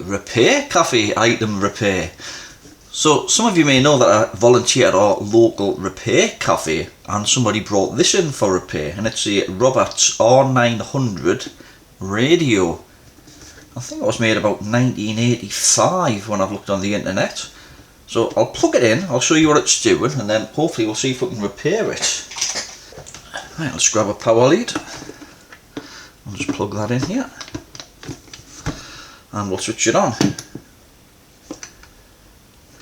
repair, cafe item repair. So some of you may know that I volunteer at our local repair cafe, and somebody brought this in for repair, and it's a Roberts R900 Radio. I think it was made about 1985 when I've looked on the internet. So I'll plug it in, I'll show you what it's doing, and then hopefully we'll see if we can repair it. Right, let's grab a power lead. I'll just plug that in here. And we'll switch it on.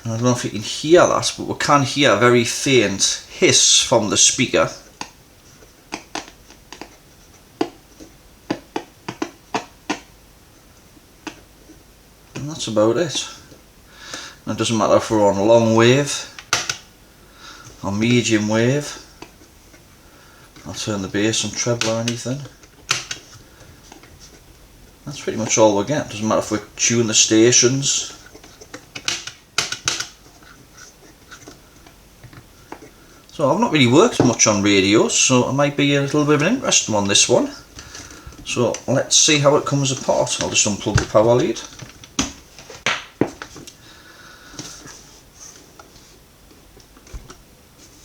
I don't know if you can hear that, but we can hear a very faint hiss from the speaker. And that's about it. And it doesn't matter if we're on long wave or medium wave. I'll turn the bass and treble or anything. That's pretty much all we're getting. Doesn't matter if we tune the stations. So I've not really worked much on radios, so it might be a little bit of an interesting one, this one. So let's see how it comes apart. I'll just unplug the power lead.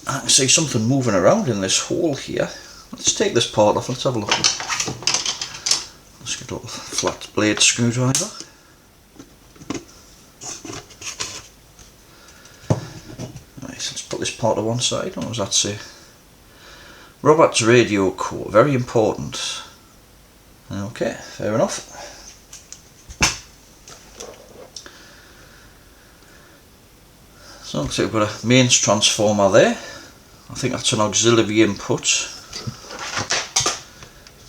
I can see something moving around in this hole here. Let's take this part off, let's have a look. Let's get a little flat blade screwdriver. Right, so let's put this part to one side. What does that say? Roberts Radio code, very important. Okay, fair enough. So looks like we've got a mains transformer there. I think that's an auxiliary input.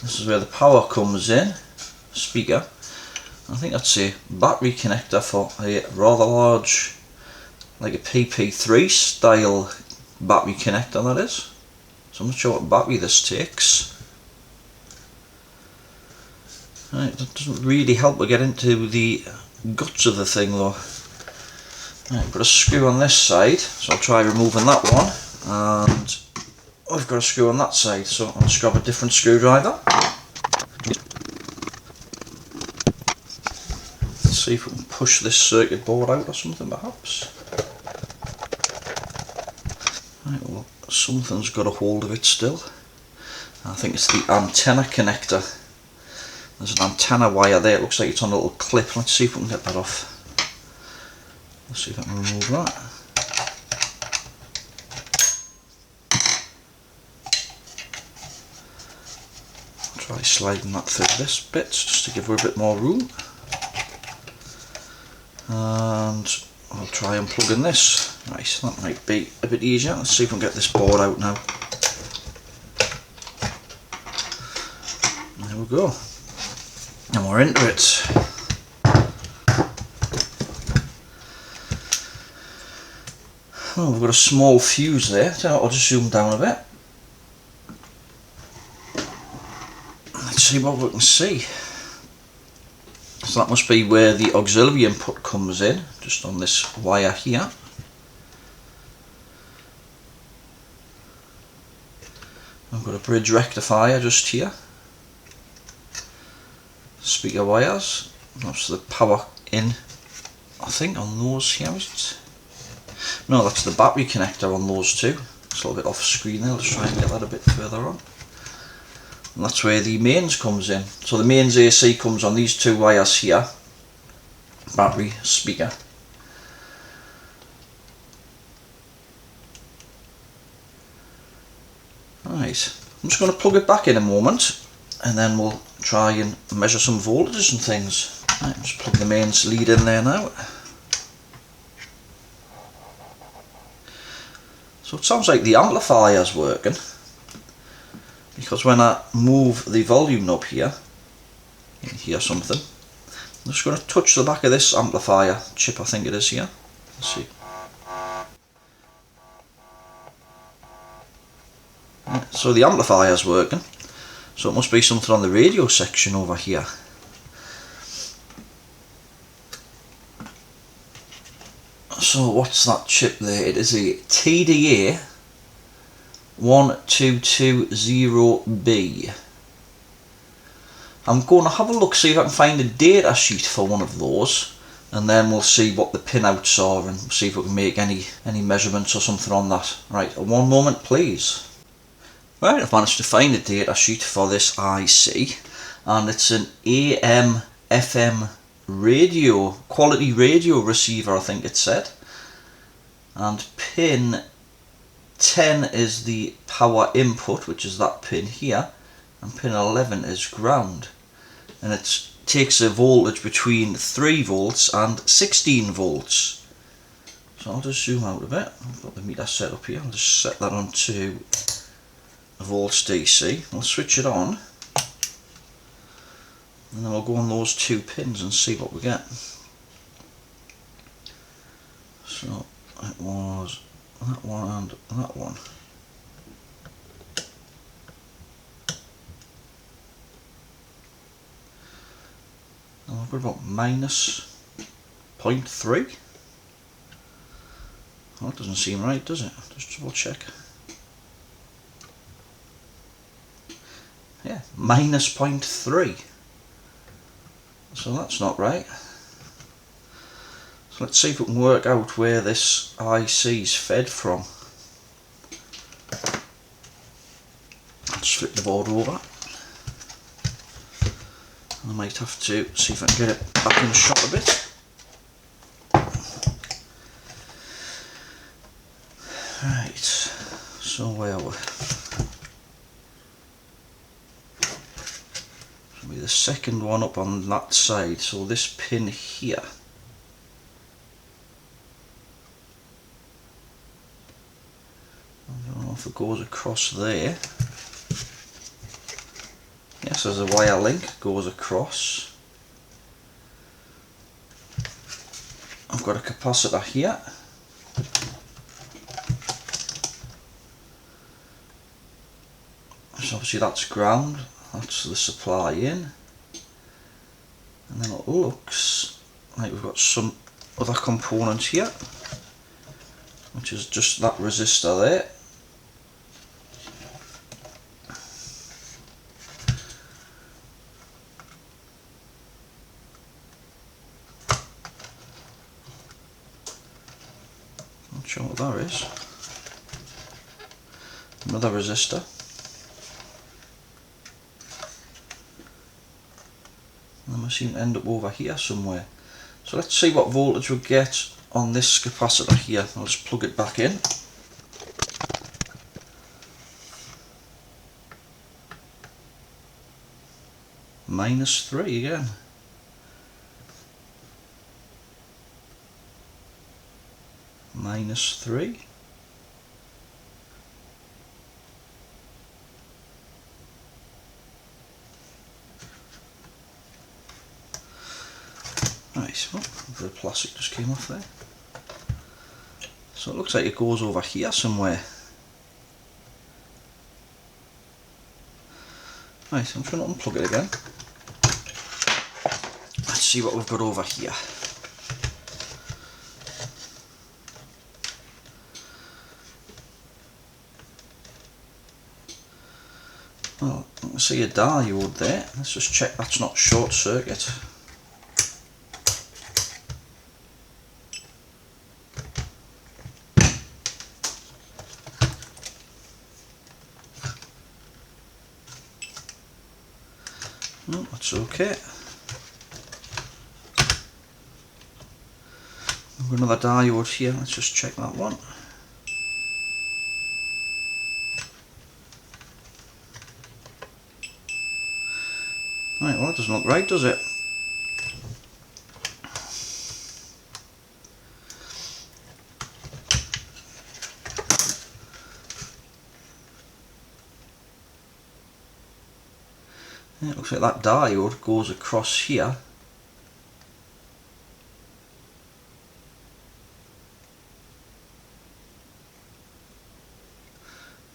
This is where the power comes in, speaker. I think that's a battery connector for a rather large, like a PP3 style battery connector, that is. So I'm not sure what battery this takes. Right, that doesn't really help to get into the guts of the thing though. Right, got a screw on this side, so I'll try removing that one, and I've got a screw on that side, so I'll just grab a different screwdriver. Let's see if we can push this circuit board out or something perhaps. Right, well, something's got a hold of it still. I think it's the antenna connector. There's an antenna wire there, it looks like it's on a little clip. Let's see if we can get that off. Let's see if I can remove that. Try sliding that through this bit just to give her a bit more room. And I'll try unplugging this. Right, that might be a bit easier. Let's see if we can get this board out now. There we go. And we're into it. Oh, we've got a small fuse there, so I'll just zoom down a bit. Let's see what we can see. So that must be where the auxiliary input comes in, just on this wire here. I've got a bridge rectifier just here. Speaker wires. That's the power in, I think, on those here, is it? No, that's the battery connector on those two. It's a little bit off screen there, let's try and get that a bit further on. And that's where the mains comes in. So the mains AC comes on these two wires here. Battery, speaker. Right, I'm just going to plug it back in a moment, and then we'll try and measure some voltages and things. Right, just plug the mains lead in there now. So it sounds like the amplifier's working, because when I move the volume knob here, you can hear something. I'm just going to touch the back of this amplifier chip, I think it is here. Let's see. Right, so the amplifier's working, so it must be something on the radio section over here. So what's that chip there? It is a TDA 1220B I'm going to have a look, see if I can find a data sheet for one of those, and then we'll see what the pinouts are and see if we can make any measurements or something on that. Right, one moment please. Right, I've managed to find a data sheet for this IC, and it's an AM FM radio, quality radio receiver, I think it said. And pin 10 is the power input, which is that pin here, and pin 11 is ground. And it takes a voltage between 3 volts and 16 volts. So I'll just zoom out a bit. I've got the meter set up here. I'll just set that on to volts DC. I'll switch it on, and then we'll go on those 2 pins and see what we get. So it was that one and that one. And I've got about minus 0.3. Well, that doesn't seem right, does it? Just double check. Yeah, minus 0.3. So that's not right. So let's see if we can work out where this IC is fed from. Let's flip the board over. I might have to see if I can get it back in shot a bit. Right, so where are we? It'll be the second one up on that side, so this pin here. I don't know if it goes across there. Yes, there's a wire link, goes across. I've got a capacitor here. So obviously that's ground, that's the supply in. And then it looks like we've got some other component here, which is just that resistor there. Not sure what that is. Another resistor. And I seem to end up over here somewhere. So let's see what voltage we get on this capacitor here. I'll just plug it back in. Minus 3 again. Minus 3. Right, oh, the plastic just came off there. So it looks like it goes over here somewhere. Right, I'm trying to unplug it again. Let's see what we've got over here. Well, I can see a diode there. Let's just check that's not short circuit. No, that's okay. We've got another diode here. Let's just check that one. Right, well, that doesn't look right, does it? Yeah, it looks like that diode goes across here.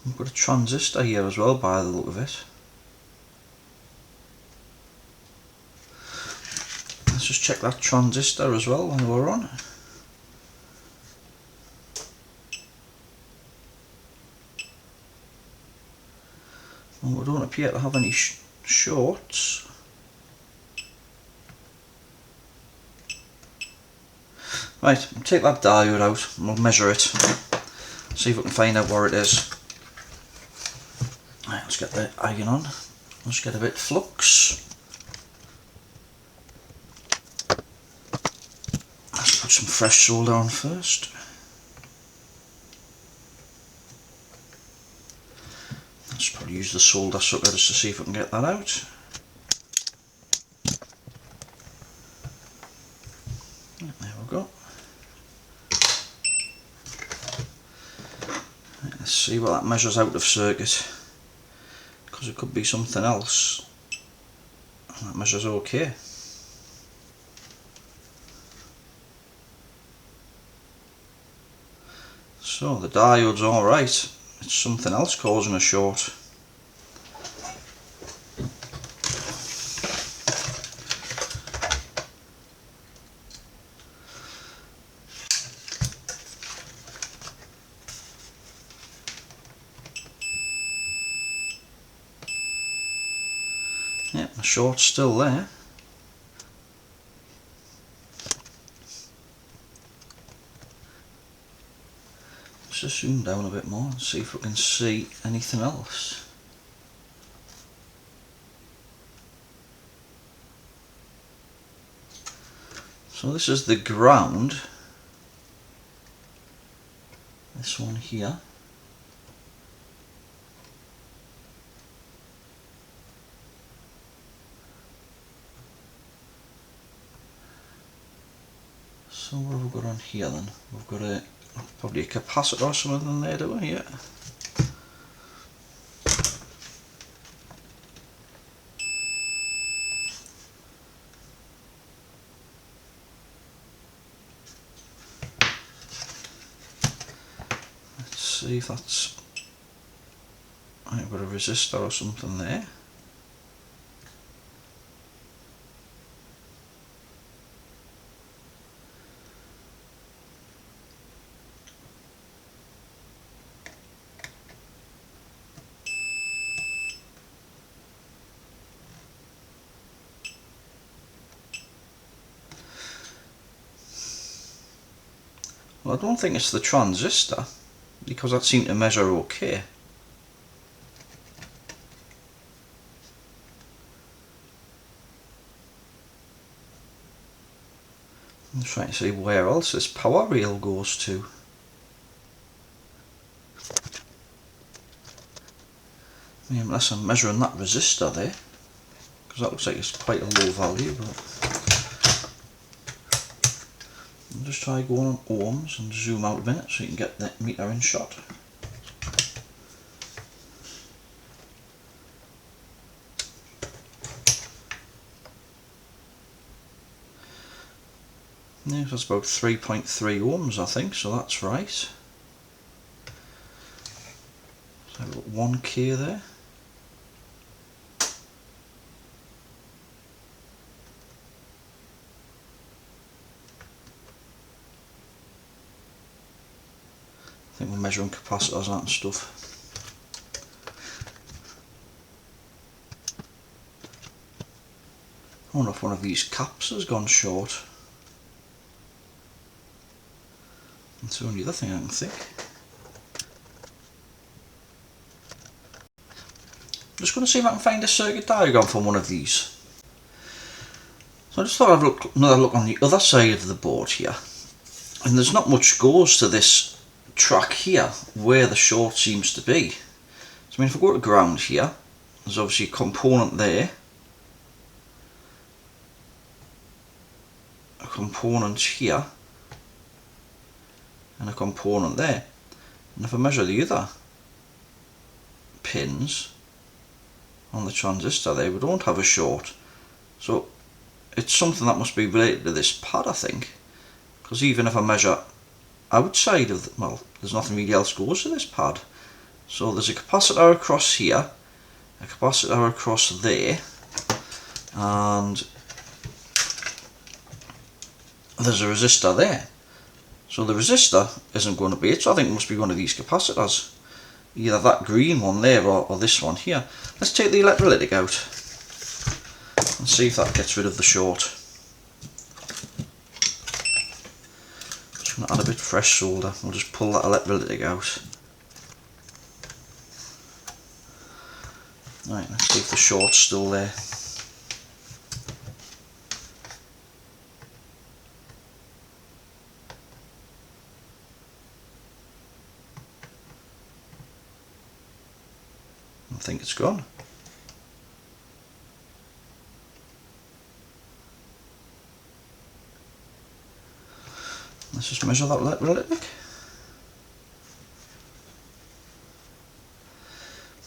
We've got a transistor here as well by the look of it. Let's just check that transistor as well while we're on. Well, we don't appear to have any shorts. Right, take that diode out and we'll measure it. See if we can find out where it is. Right, let's get the iron on. Let's get a bit of flux. Let's put some fresh solder on first. Let's probably use the solder sucker just to see if we can get that out. There we go. Right, let's see what that measures out of circuit, because it could be something else. That measures okay. So the diode's alright. It's something else causing a short. Yep, the short's still there. Just zoom down a bit more and see if we can see anything else. So this is the ground, this one here. So what have we got on here then? We've got probably a capacitor or something there, do we? Yeah. Let's see if that's... I've got a resistor or something there. Well, I don't think it's the transistor, because that seemed to measure okay. I'm trying to see where else this power rail goes to. I mean, unless I'm measuring that resistor there, because that looks like it's quite a low value, but I'll just try going on ohms and zoom out a minute so you can get the meter in shot. Yeah, that's about 3.3 ohms I think, so that's right. So I've got 1K there. I think we're measuring capacitors and stuff. I wonder if one of these caps has gone short. That's the only other thing I can think. I'm just going to see if I can find a circuit diagram for one of these. So I just thought I'd look another look on the other side of the board here. And there's not much goes to this track here where the short seems to be. So I mean, if I go to ground here, there's obviously a component there, a component here, and a component there. And if I measure the other pins on the transistor there, we don't have a short. So it's something that must be related to this pad, I think, because even if I measure outside of the, well, there's nothing really else goes to this pad. So there's a capacitor across here, a capacitor across there, and there's a resistor there. So the resistor isn't going to be it, so I think it must be one of these capacitors. Either that green one there or this one here. Let's take the electrolytic out and see if that gets rid of the short. add a bit fresh solder. We'll just pull that electrolytic out. Right, let's see if the short's still there. I think it's gone. Let's just measure that electrolytic.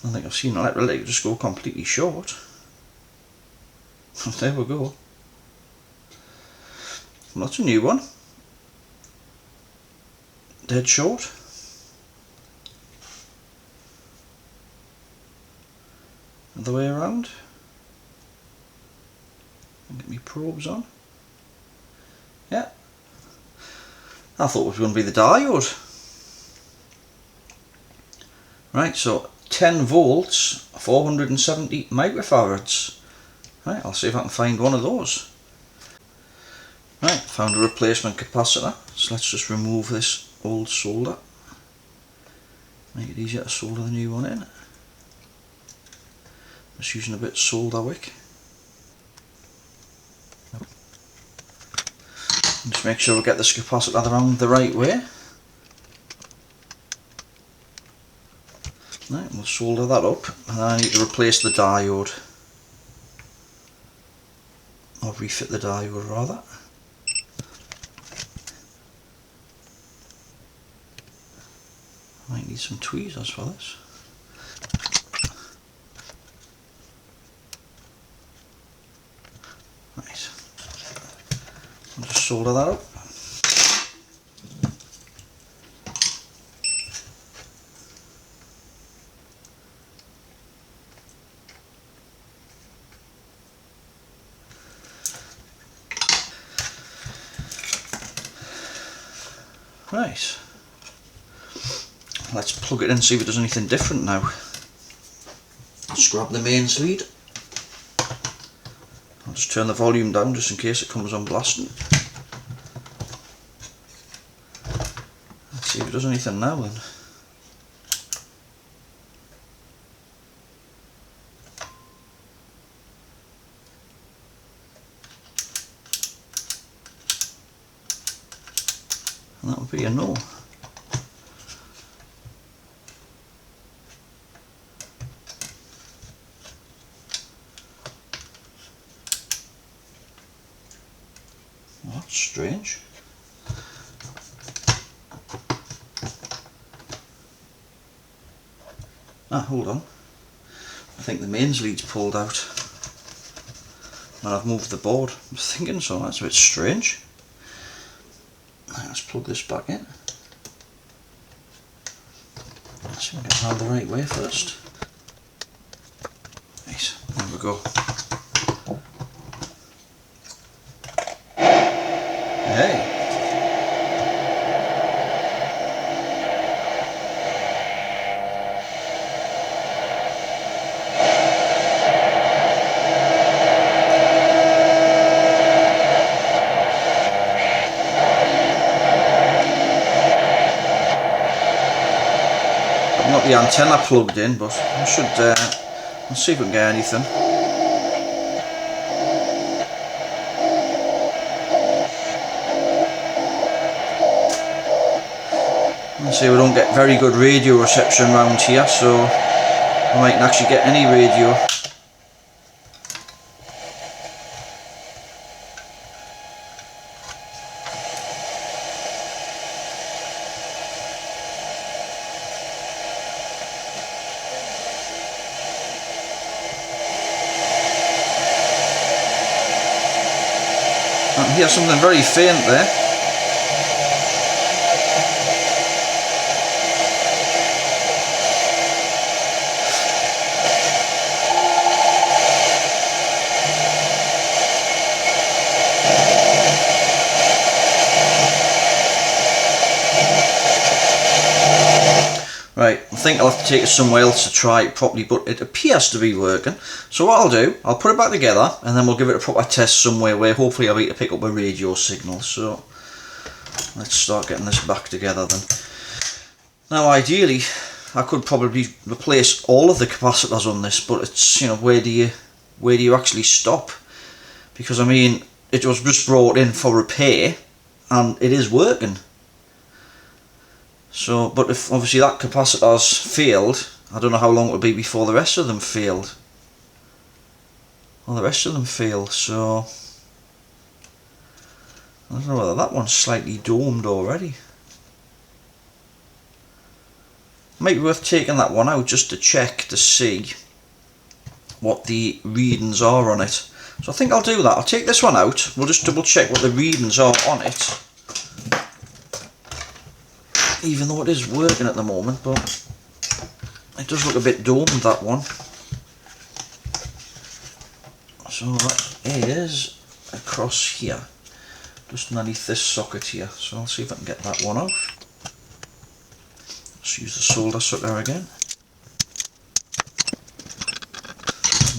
I think I've seen an electrolytic just go completely short. There we go. Well, that's a new one. Dead short. Other way around. Get my probes on. Yeah. I thought it was going to be the diode. Right, so 10 volts, 470 microfarads. Right, I'll see if I can find one of those. Right, found a replacement capacitor. So let's just remove this old solder. Make it easier to solder the new one in. Just using a bit of solder wick. Just make sure we get this capacitor around the right way. Right, we'll solder that up, and I need to replace the diode. Or refit the diode rather. Might need some tweezers for this. Right. I'll just solder that up. Right. Let's plug it in and see if it does anything different now. Just grab the mains lead. I'll just turn the volume down just in case it comes on blasting. Let's see if it does anything now then. And that would be a no. Well, that's strange. Ah, hold on. I think the mains lead's pulled out. And I've moved the board. I was thinking so, that's a bit strange. Right, let's plug this back in. Let's see if we can get around the right way first. Right, there we go. Hey! Not the antenna plugged in, but I should let's see if we can get anything. Let's see, we don't get very good radio reception around here, so we mightn't actually get any radio. I can hear something very faint there. Right, I think I'll have to take it somewhere else to try it properly, but it appears to be working. So what I'll do, I'll put it back together and then we'll give it a proper test somewhere where hopefully I'll be able to pick up a radio signal. So Let's start getting this back together then. Now ideally I could probably replace all of the capacitors on this, but it's, you know, where do you actually stop? Because I mean, it was just brought in for repair and it is working. So, but if obviously that capacitor's failed, I don't know how long it will be before the rest of them failed. Well, the rest of them fail, so I don't know whether that one's slightly domed already. Might be worth taking that one out just to check to see what the readings are on it. So I think I'll do that. I'll take this one out. We'll just double check what the readings are on it. Even though it is working at the moment, but it does look a bit domed, that one. So that is across here, just underneath this socket here. So I'll see if I can get that one off. Let's use the solder sucker again.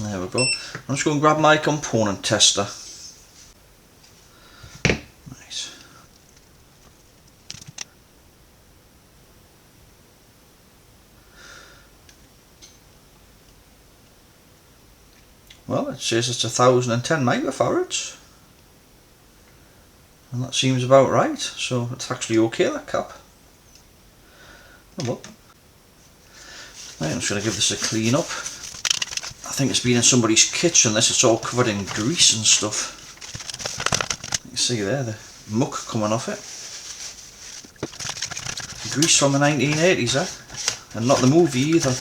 There we go. I'm just going to grab my component tester. Nice. Well, it says it's 1010 microfarads. And that seems about right. So it's actually okay, that cap. Oh well. Right, I'm just going to give this a clean up. I think it's been in somebody's kitchen, this. It's all covered in grease and stuff. You can see there the muck coming off it. Grease from the 1980s, eh? And not the movie either.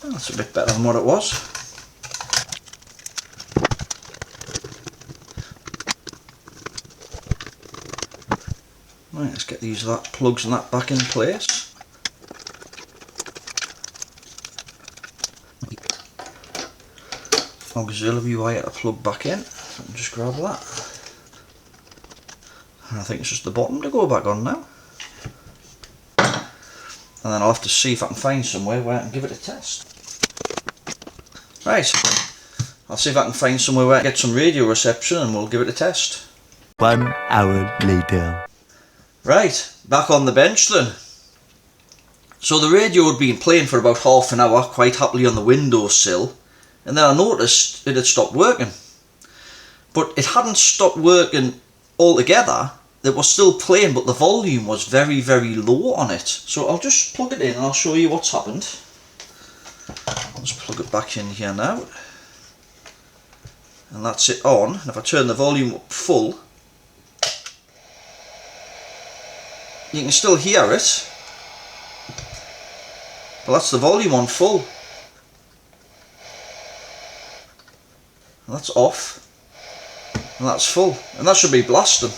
Oh, that's a bit better than what it was. Right, let's get these plugs and that back in place. Auxiliary wire to plug back in. So I'll just grab that. And I think it's just the bottom to go back on now. And then I'll have to see if I can find somewhere where I can give it a test. Right, I'll see if I can find somewhere where I can get some radio reception and we'll give it a test. 1 hour later. Right, back on the bench then. So the radio had been playing for about half an hour quite happily on the windowsill, and then I noticed it had stopped working. But it hadn't stopped working altogether. It was still playing, but the volume was very, very low on it. So I'll just plug it in and I'll show you what's happened. I'll just plug it back in here now. And that's it on. And if I turn the volume up full, you can still hear it. But that's the volume on full. And that's off. And that's full. And that should be blasting.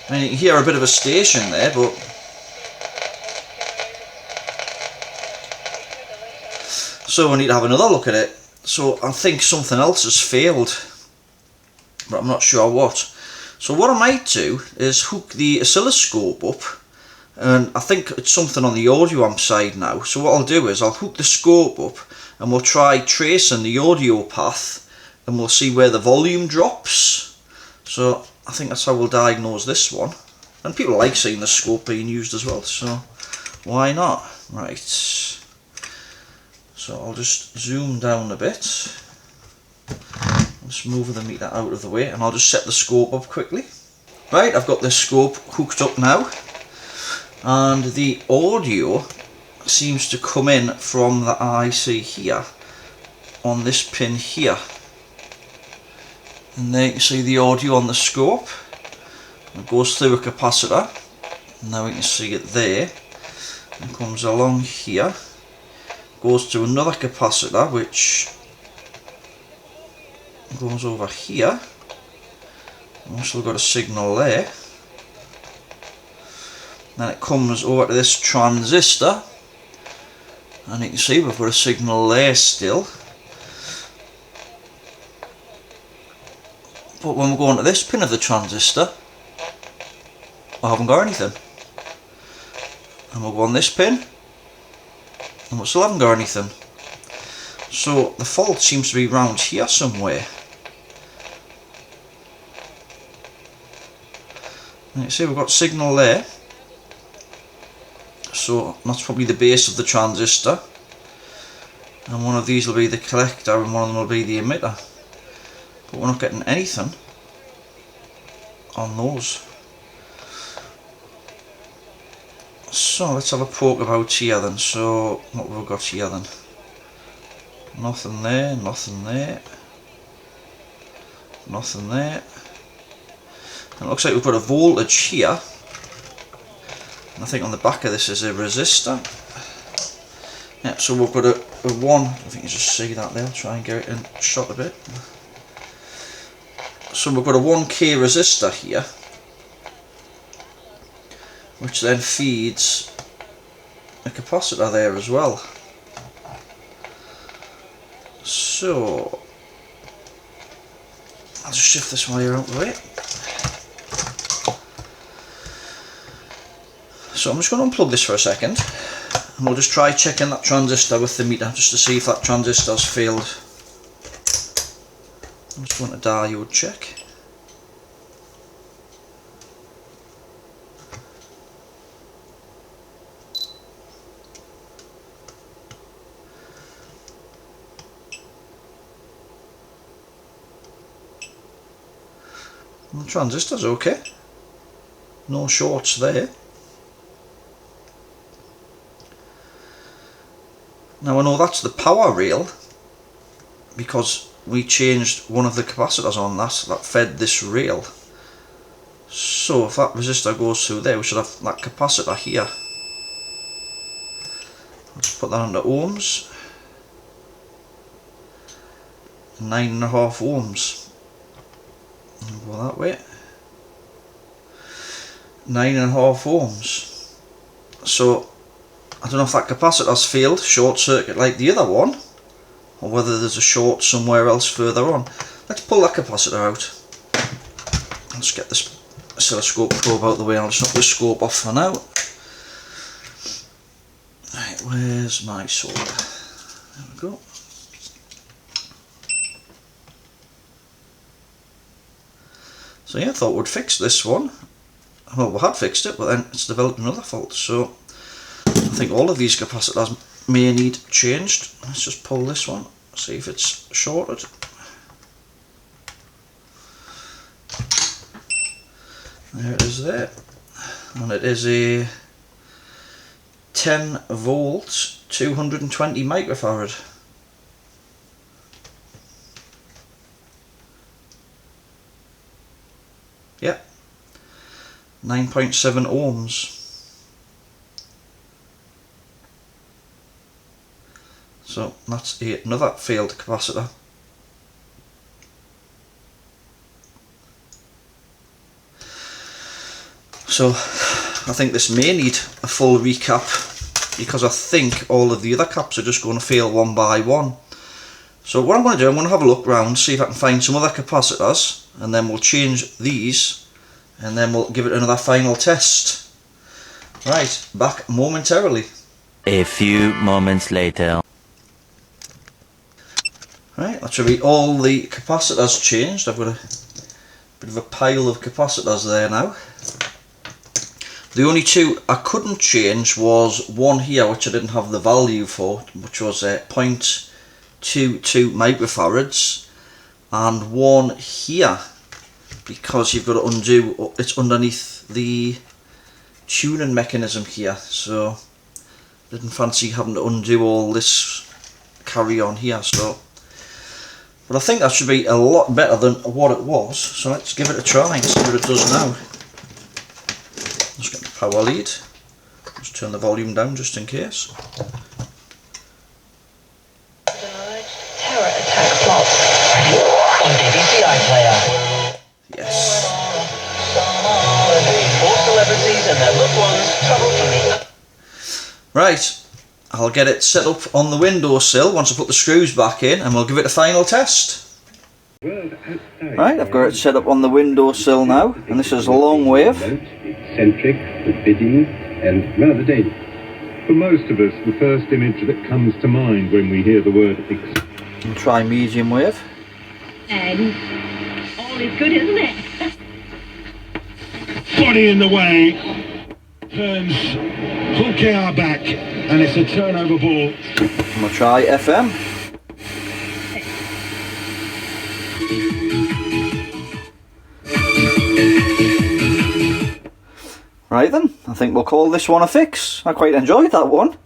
I mean, you can hear a bit of a station there, but so we need to have another look at it. So I think something else has failed, but I'm not sure what. So what I might do is hook the oscilloscope up, and I think it's something on the audio amp side now. So what I'll do is I'll hook the scope up and we'll try tracing the audio path and we'll see where the volume drops. So I think that's how we'll diagnose this one. And people like seeing the scope being used as well, so why not? Right. So I'll just zoom down a bit. Just move the meter out of the way and I'll just set the scope up quickly. Right, I've got the scope hooked up now. And the audio seems to come in from the IC here on this pin here. And there you can see the audio on the scope. It goes through a capacitor. Now we can see it there. And comes along here. Goes to another capacitor which goes over here. We've still got a signal there. Then it comes over to this transistor. And you can see we've got a signal there still. But when we go onto this pin of the transistor, I haven't got anything. And we'll go on this pin, and we still haven't got anything. So the fault seems to be round here somewhere. And you see we've got signal there. So that's probably the base of the transistor. And one of these will be the collector and one of them will be the emitter. But we're not getting anything on those. So let's have a poke about here then. So what have we got here then? Nothing there, nothing there, nothing there. And it looks like we've got a voltage here. And I think on the back of this is a resistor. Yeah, so we've got a 1, I think you just see that there, I'll try and get it in shot a bit. So we've got a 1K resistor here, which then feeds a capacitor there as well. So I'll just shift this wire out of the way. So I'm just going to unplug this for a second and we'll just try checking that transistor with the meter just to see if that transistor's failed. I'm just going to diode check. The transistor's okay, no shorts there. Now I know that's the power rail because we changed one of the capacitors on that fed this rail. So if that resistor goes through there, we should have that capacitor here. Let's put that under ohms. 9.5 ohms. And go that way. 9.5 ohms. So I don't know if that capacitor's failed, short circuit like the other one, or whether there's a short somewhere else further on. Let's pull that capacitor out. Let's get this oscilloscope probe out of the way. I'll just knock the scope off for now. Right, where's my solder? There we go. So yeah, I thought we'd fix this one. Well, we had fixed it, but then it's developed another fault. So I think all of these capacitors may need changed. Let's just pull this one, see if it's shorted. There it is there. And it is a 10 volt 220 microfarad. Yep. 9.7 ohms. So that's another failed capacitor. So I think this may need a full recap because I think all of the other caps are just going to fail one by one. So what I'm going to do, I'm going to have a look around, see if I can find some other capacitors, and then we'll change these and then we'll give it another final test. Right, back momentarily. A few moments later. Right, that should be all the capacitors changed. I've got a bit of a pile of capacitors there now. The only two I couldn't change was one here, which I didn't have the value for, which was 0.22 microfarads, and one here, because you've got to undo, it's underneath the tuning mechanism here, so I didn't fancy having to undo all this carry on here. So, but I think that should be a lot better than what it was, so let's give it a try and see what it does now. Let's get the power lead, just turn the volume down just in case. Terror attack plot on DaVinci iPlayer. Yes. Four celebrities and their loved ones travel from the... Right, I'll get it set up on the windowsill once I put the screws back in, and we'll give it a final test. Right, I've got it set up on the windowsill now, and this is a long wave. Eccentric, forbidding, and rather dangerous. For most of us, the first image that comes to mind when we hear the word I'll try medium wave. And all is good, isn't it? Body in the way, turns full KR back, and it's a turnover ball. I'm going to try FM. Right then, I think we'll call this one a fix. I quite enjoyed that one.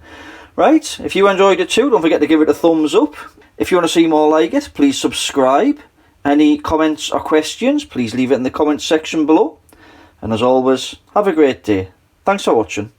Right, if you enjoyed it too, don't forget to give it a thumbs up. If you want to see more like it, please subscribe. Any comments or questions, please leave it in the comments section below. And as always, have a great day. Thanks for watching.